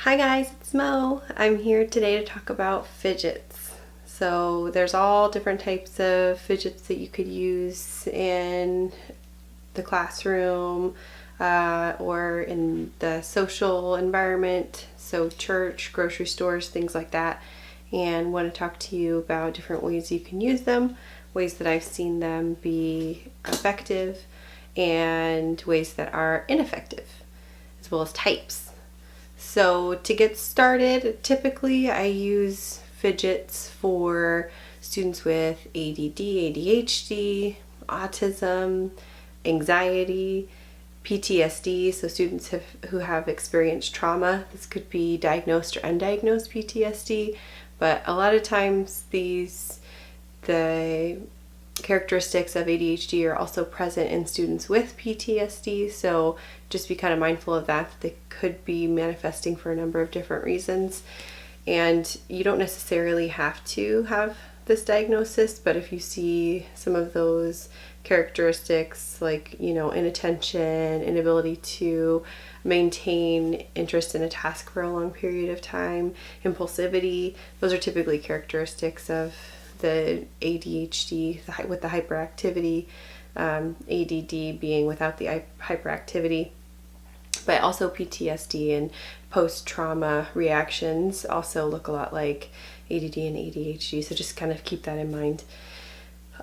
Hi guys, it's Mo. I'm here today to talk about fidgets. So there's all different types of fidgets that you could use in the classroom or in the social environment, so church, grocery stores, things like that. And want to talk to you about different ways you can use them, ways that I've seen them be effective, and ways that are ineffective, as well as types. So to get started, typically I use fidgets for students with ADD, ADHD, autism, anxiety, PTSD, so students who have experienced trauma. This could be diagnosed or undiagnosed PTSD, but a lot of times the characteristics of ADHD are also present in students with PTSD, so just be kind of mindful of that. They could be manifesting for a number of different reasons, and you don't necessarily have to have this diagnosis, but if you see some of those characteristics like, inattention, inability to maintain interest in a task for a long period of time, impulsivity, those are typically characteristics of the ADHD with the hyperactivity, ADD being without the hyperactivity, but also PTSD and post-trauma reactions also look a lot like ADD and ADHD, so just kind of keep that in mind.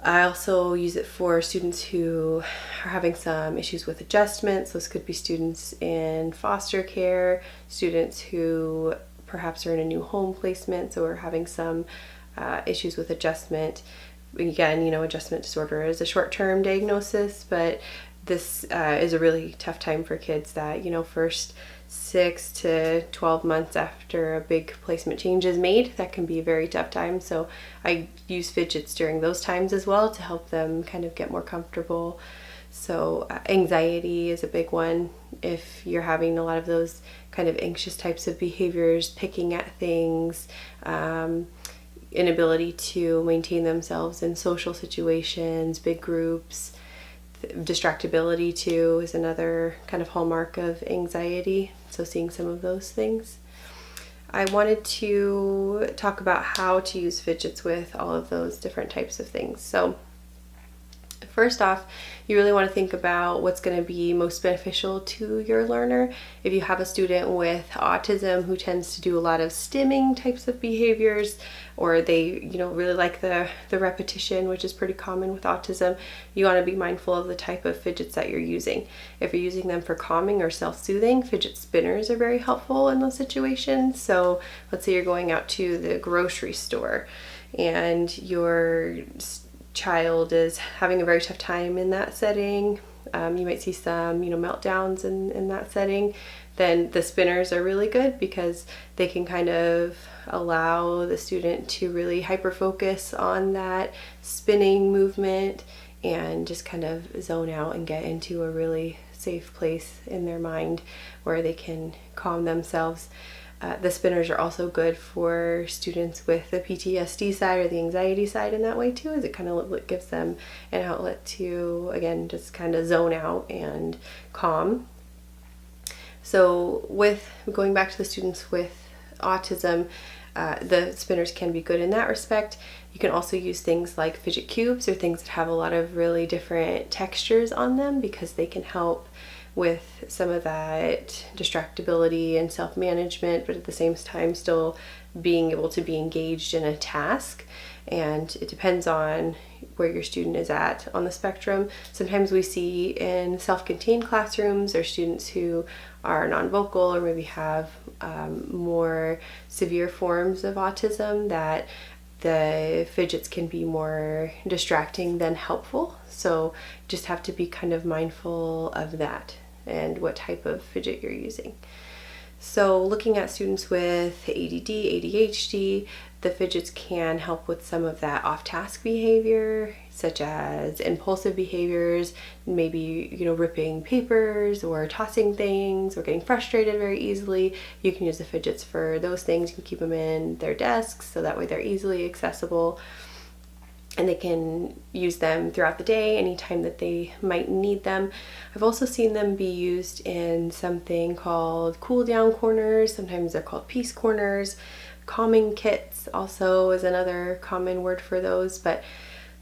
I also use it for students who are having some issues with adjustments. Those could be students in foster care, students who perhaps are in a new home placement, so are having some issues with adjustment. Again, adjustment disorder is a short-term diagnosis, but this is a really tough time for kids that, first 6 to 12 months after a big placement change is made, that can be a very tough time. So I use fidgets during those times as well to help them kind of get more comfortable. So anxiety is a big one. If you're having a lot of those kind of anxious types of behaviors, picking at things, inability to maintain themselves in social situations, big groups. Distractibility too is another kind of hallmark of anxiety, so seeing some of those things. I wanted to talk about how to use fidgets with all of those different types of things. So first off, you really want to think about what's going to be most beneficial to your learner. If you have a student with autism who tends to do a lot of stimming types of behaviors, or they really like the repetition, which is pretty common with autism, you want to be mindful of the type of fidgets that you're using. If you're using them for calming or self-soothing, fidget spinners are very helpful in those situations. So let's say you're going out to the grocery store and your child is having a very tough time in that setting. You might see some, meltdowns in that setting. Then the spinners are really good because they can kind of allow the student to really hyper focus on that spinning movement and just kind of zone out and get into a really safe place in their mind where they can calm themselves. The spinners are also good for students with the PTSD side or the anxiety side in that way too, as it kind of gives them an outlet to, again, just kind of zone out and calm. So with going back to the students with autism, the spinners can be good in that respect. You can also use things like fidget cubes or things that have a lot of really different textures on them because they can help with some of that distractibility and self-management, but at the same time still being able to be engaged in a task. And it depends on where your student is at on the spectrum. Sometimes we see in self-contained classrooms or students who are non-vocal or maybe have more severe forms of autism that the fidgets can be more distracting than helpful. So just have to be kind of mindful of that and what type of fidget you're using. So looking at students with ADD, ADHD, the fidgets can help with some of that off-task behavior, such as impulsive behaviors, maybe, ripping papers or tossing things or getting frustrated very easily. You can use the fidgets for those things. You can keep them in their desks so that way they're easily accessible. and they can use them throughout the day anytime that they might need them. I've also seen them be used in something called cool down corners. Sometimes they're called peace corners. Calming kits also is another common word for those, but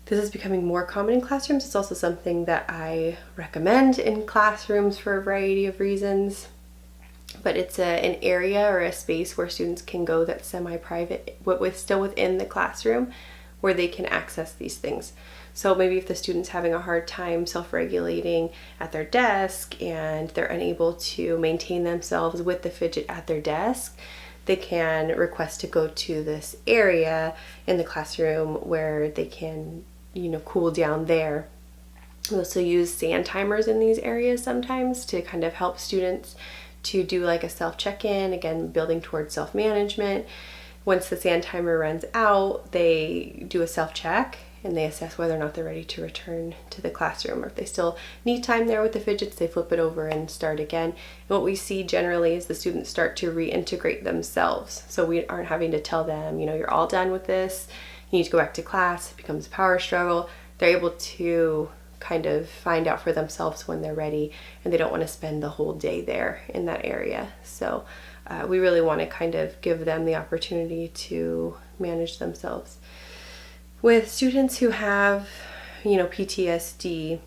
this is becoming more common in classrooms. It's also something that I recommend in classrooms for a variety of reasons. But it's an area or a space where students can go that's semi-private, still within the classroom, where they can access these things. So maybe if the student's having a hard time self-regulating at their desk and they're unable to maintain themselves with the fidget at their desk, they can request to go to this area in the classroom where they can, cool down there. We also use sand timers in these areas sometimes to kind of help students to do like a self check-in, again, building towards self-management. Once the sand timer runs out, they do a self-check and they assess whether or not they're ready to return to the classroom, or if they still need time there with the fidgets, they flip it over and start again. And what we see generally is the students start to reintegrate themselves. So we aren't having to tell them, you're all done with this, you need to go back to class. It becomes a power struggle. They're able to kind of find out for themselves when they're ready, and they don't want to spend the whole day there in that area. So we really want to kind of give them the opportunity to manage themselves. With students who have, PTSD,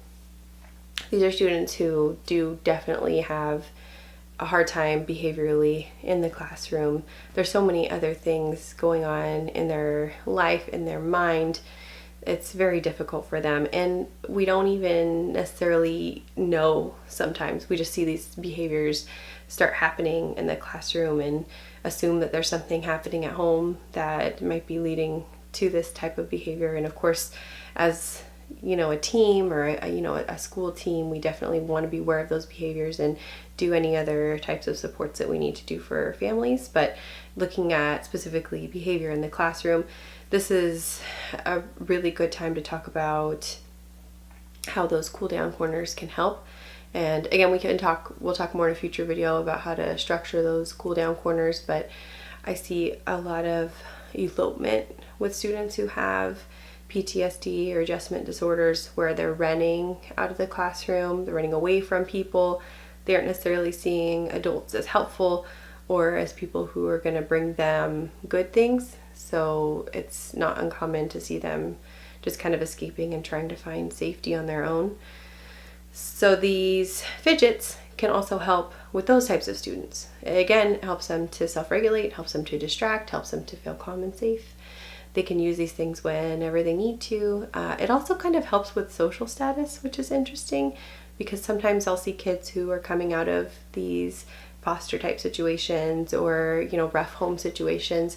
these are students who do definitely have a hard time behaviorally in the classroom. There's so many other things going on in their life, in their mind. It's very difficult for them, and we don't even necessarily know sometimes. We just see these behaviors start happening in the classroom and assume that there's something happening at home that might be leading to this type of behavior. And of course, as a team or a school team, we definitely want to be aware of those behaviors and do any other types of supports that we need to do for families. But looking at specifically behavior in the classroom, this is a really good time to talk about how those cool down corners can help. And again, we'll talk more in a future video about how to structure those cool down corners, but I see a lot of elopement with students who have PTSD or adjustment disorders, where they're running out of the classroom, they're running away from people. They aren't necessarily seeing adults as helpful or as people who are going to bring them good things. So it's not uncommon to see them just kind of escaping and trying to find safety on their own. So these fidgets can also help with those types of students. Again, it helps them to self-regulate, helps them to distract, helps them to feel calm and safe. They can use these things whenever they need to. It also kind of helps with social status, which is interesting, because sometimes I'll see kids who are coming out of these foster type situations or, rough home situations,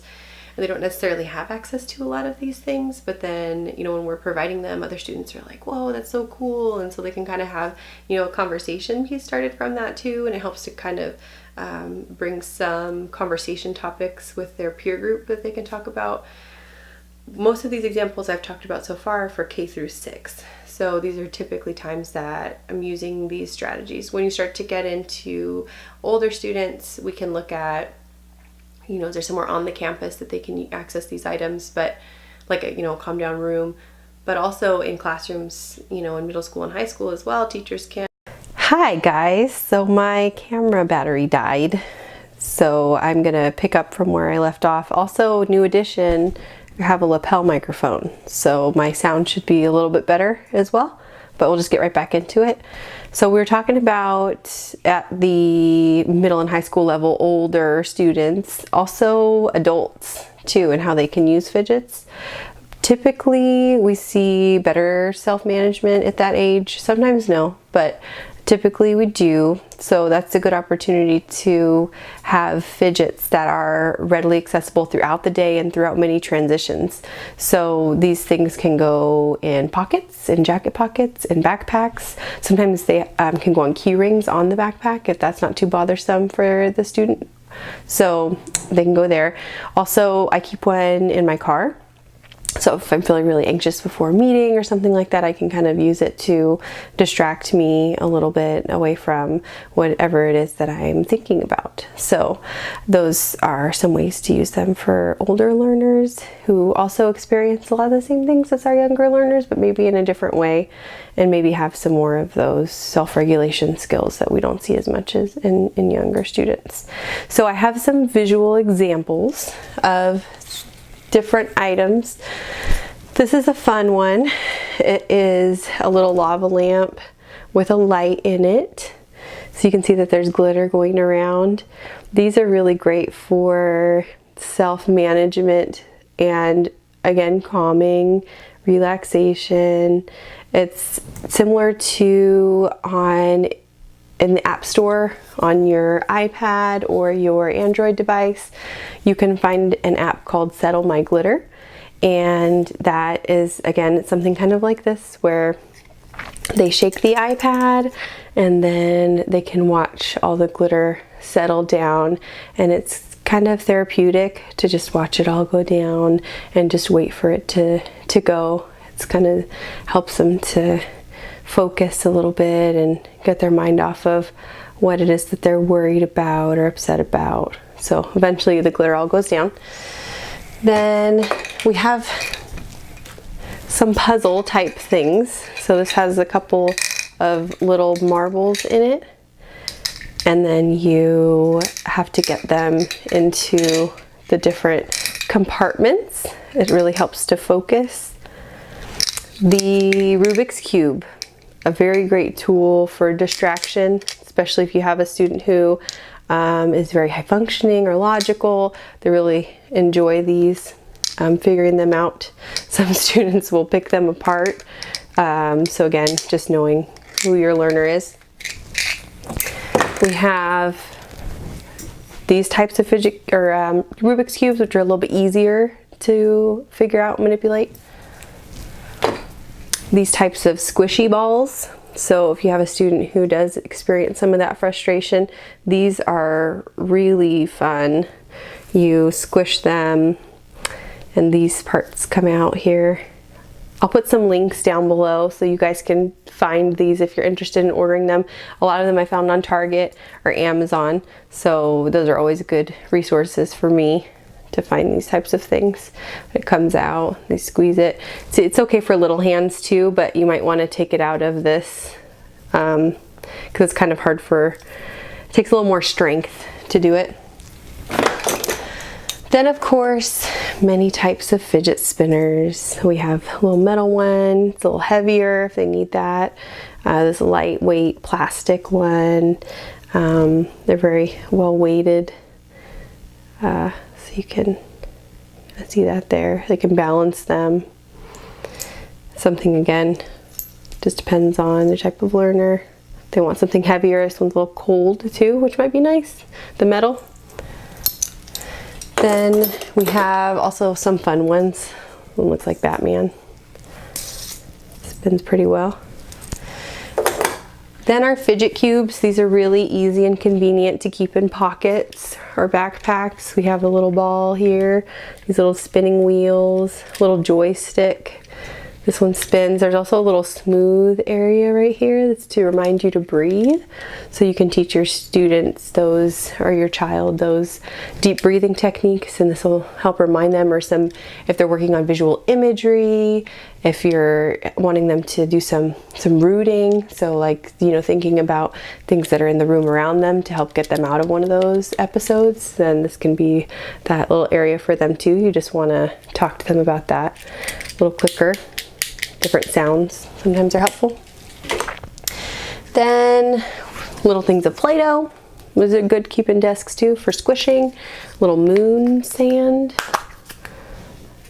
and they don't necessarily have access to a lot of these things, but then, when we're providing them, other students are like, whoa, that's so cool. And so they can kind of have, a conversation piece started from that too, and it helps to kind of bring some conversation topics with their peer group that they can talk about. Most of these examples I've talked about so far are for K through 6. So these are typically times that I'm using these strategies. When you start to get into older students, we can look at, is there somewhere on the campus that they can access these items, but like a, calm down room, but also in classrooms, in middle school and high school as well, teachers can. Hi guys, so my camera battery died, so I'm gonna pick up from where I left off. Also, new addition, I have a lapel microphone, so my sound should be a little bit better as well, but we'll just get right back into it. So we were talking about at the middle and high school level, older students, also adults too, and how they can use fidgets. Typically, we see better self-management at that age. Sometimes no, but typically we do. So that's a good opportunity to have fidgets that are readily accessible throughout the day and throughout many transitions. So these things can go in pockets, in jacket pockets, in backpacks. Sometimes they can go on key rings on the backpack if that's not too bothersome for the student. So they can go there. Also, I keep one in my car. So if I'm feeling really anxious before a meeting or something like that, I can kind of use it to distract me a little bit away from whatever it is that I'm thinking about. So those are some ways to use them for older learners who also experience a lot of the same things as our younger learners, but maybe in a different way, and maybe have some more of those self-regulation skills that we don't see as much as in younger students. So I have some visual examples of different items. This is a fun one. It is a little lava lamp with a light in it. So you can see that there's glitter going around. These are really great for self-management and, again, calming, relaxation. It's similar to in the App Store on your iPad or your Android device. You can find an app called Settle My Glitter, and that is, again, it's something kind of like this where they shake the iPad and then they can watch all the glitter settle down, and it's kind of therapeutic to just watch it all go down and just wait for it to go. It's kind of helps them to focus a little bit and get their mind off of what it is that they're worried about or upset about. So eventually the glitter all goes down. Then we have some puzzle type things. So this has a couple of little marbles in it, and then you have to get them into the different compartments. It really helps to focus. The Rubik's Cube, a very great tool for distraction, especially if you have a student who is very high functioning or logical. They really enjoy these, figuring them out. Some students will pick them apart. So again, just knowing who your learner is. We have these types of Rubik's Cubes, which are a little bit easier to figure out and manipulate. These types of squishy balls. So if you have a student who does experience some of that frustration, these are really fun. You squish them and these parts come out here. I'll put some links down below so you guys can find these if you're interested in ordering them. A lot of them I found on Target or Amazon, so those are always good resources for me to find these types of things. It comes out, they squeeze it. So it's okay for little hands too, but you might want to take it out of this because it's kind of hard it takes a little more strength to do it. Then of course, many types of fidget spinners. We have a little metal one, it's a little heavier if they need that. This lightweight plastic one. They're very well weighted. You can see that there. They can balance them. Something, again, just depends on the type of learner. If they want something heavier, this one's a little cold too, which might be nice. The metal. Then we have also some fun ones. One looks like Batman. Spins pretty well. Then our fidget cubes. These are really easy and convenient to keep in pockets or backpacks. We have a little ball here, these little spinning wheels, little joystick. This one spins. There's also a little smooth area right here that's to remind you to breathe. So you can teach your students those, or your child, those deep breathing techniques, and this will help remind them, or if they're working on visual imagery, if you're wanting them to do some rooting, so like, thinking about things that are in the room around them to help get them out of one of those episodes, then this can be that little area for them too. You just want to talk to them about that. A little clicker. Different sounds sometimes are helpful. Then little things of Play-Doh. Those are good keeping desks too for squishing. Little moon sand.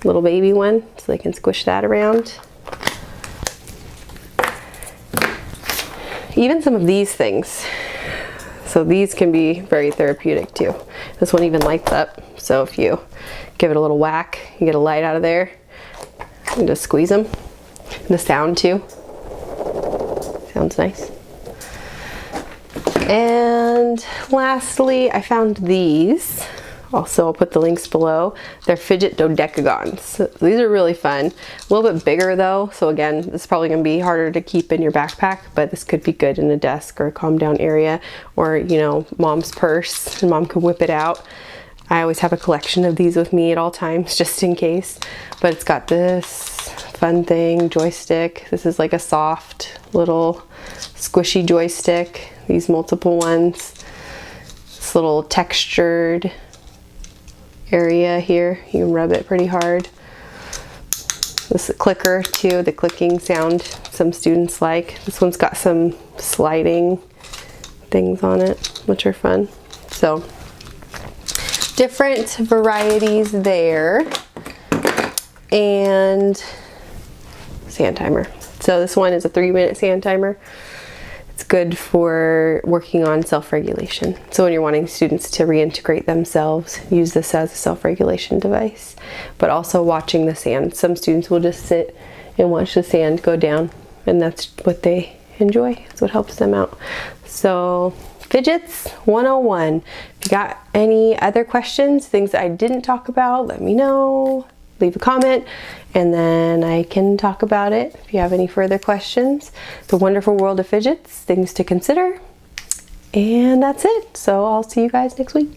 Little baby one so they can squish that around. Even some of these things. So these can be very therapeutic too. This one even lights up. So if you give it a little whack, you get a light out of there. And just squeeze them. The sound too. Sounds nice. And lastly, I found these Also, I'll put the links below. They're fidget dodecagons. So these are really fun. A little bit bigger though, so again, this is probably gonna be harder to keep in your backpack, but this could be good in a desk or a calm down area, or you know, mom's purse, and mom could whip it out. I always have a collection of these with me at all times, just in case. But it's got this fun thing, joystick. This is like a soft little squishy joystick. These multiple ones. This little textured area here, you can rub it pretty hard. This clicker too, the clicking sound some students like. This one's got some sliding things on it, which are fun. So different varieties there. And sand timer. So this one is a 3-minute sand timer. It's good for working on self-regulation. So when you're wanting students to reintegrate themselves, use this as a self-regulation device. But also watching the sand. Some students will just sit and watch the sand go down, and that's what they enjoy. It's what helps them out. So Fidgets 101. If you got any other questions, things that I didn't talk about, let me know. Leave a comment and then I can talk about it if you have any further questions. The wonderful world of fidgets, things to consider. And that's it. So I'll see you guys next week.